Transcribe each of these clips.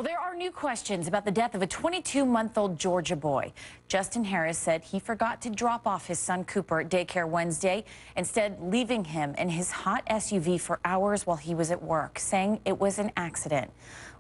Well, there are new questions about the death of a 22-month-old Georgia boy. Justin Harris said he forgot to drop off his son Cooper at daycare Wednesday, instead leaving him in his hot SUV for hours while he was at work, saying it was an accident.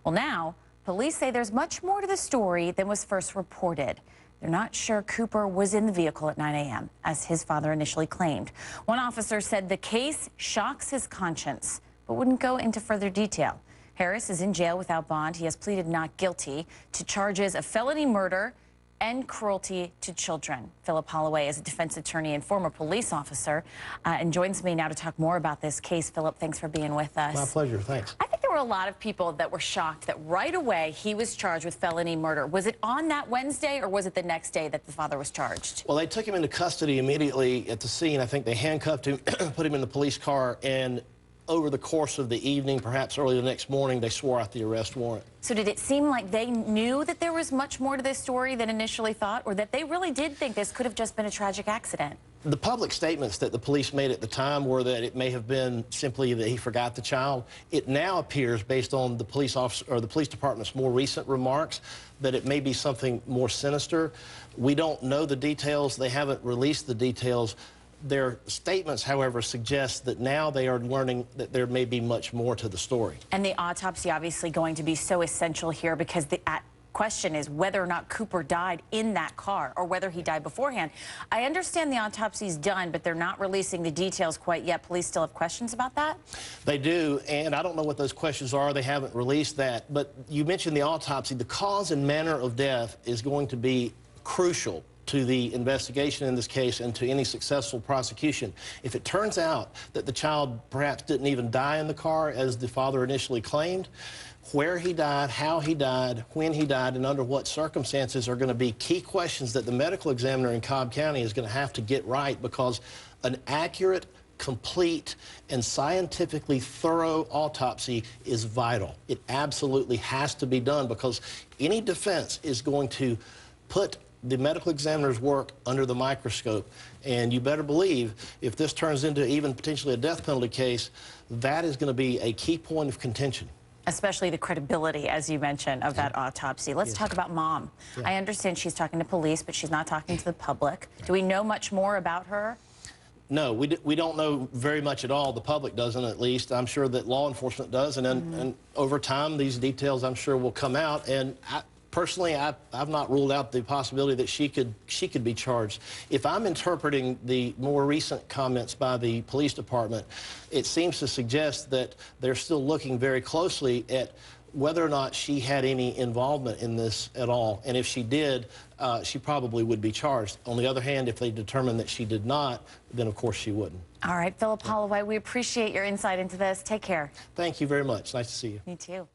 Well, now, police say there's much more to the story than was first reported. They're not sure Cooper was in the vehicle at 9 a.m., as his father initially claimed. One officer said the case shocks his conscience, but wouldn't go into further detail. Harris is in jail without bond. He has pleaded not guilty to charges of felony murder and cruelty to children. Philip Holloway is a defense attorney and former police officer and joins me now to talk more about this case. Philip, thanks for being with us. My pleasure, thanks. I think there were a lot of people that were shocked that right away he was charged with felony murder. Was it on that Wednesday or was it the next day that the father was charged? Well, they took him into custody immediately at the scene. I think they handcuffed him, put him in the police car, and over the course of the evening, perhaps early the next morning, they swore out the arrest warrant. So did it seem like they knew that there was much more to this story than initially thought, or that they really did think this could have just been a tragic accident? The public statements that the police made at the time were that it may have been simply that he forgot the child. It now appears, based on the police officer or the police department's more recent remarks, that it may be something more sinister. We don't know the details. They haven't released the details. Their statements, however, suggest that now they are learning that there may be much more to the story. And the autopsy obviously going to be so essential here, because the question is whether or not Cooper died in that car or whether he died beforehand. I understand the autopsy's done, but they're not releasing the details quite yet. Police still have questions about that? They do, and I don't know what those questions are. They haven't released that. But you mentioned the autopsy. The cause and manner of death is going to be crucial to the investigation in this case and to any successful prosecution. If it turns out that the child perhaps didn't even die in the car, as the father initially claimed, where he died, how he died, when he died, and under what circumstances are going to be key questions that the medical examiner in Cobb County is going to have to get right, because an accurate, complete, and scientifically thorough autopsy is vital. It absolutely has to be done, because any defense is going to put the medical examiner's work under the microscope. And you better believe, if this turns into even potentially a death penalty case, that is going to be a key point of contention. Especially the credibility, as you mentioned, of that autopsy. Let's talk about Mom. I understand she's talking to police, but she's not talking to the public. Do we know much more about her? No, we don't know very much at all. The public doesn't, at least. I'm sure that law enforcement does, and over time, these details, I'm sure, will come out. And personally, I've not ruled out the possibility that she could be charged. If I'm interpreting the more recent comments by the police department, it seems to suggest that they're still looking very closely at whether or not she had any involvement in this at all. And if she did, she probably would be charged. On the other hand, if they determine that she did not, then of course she wouldn't. All right, Philip Holloway, we appreciate your insight into this. Take care. Thank you very much. Nice to see you. Me too.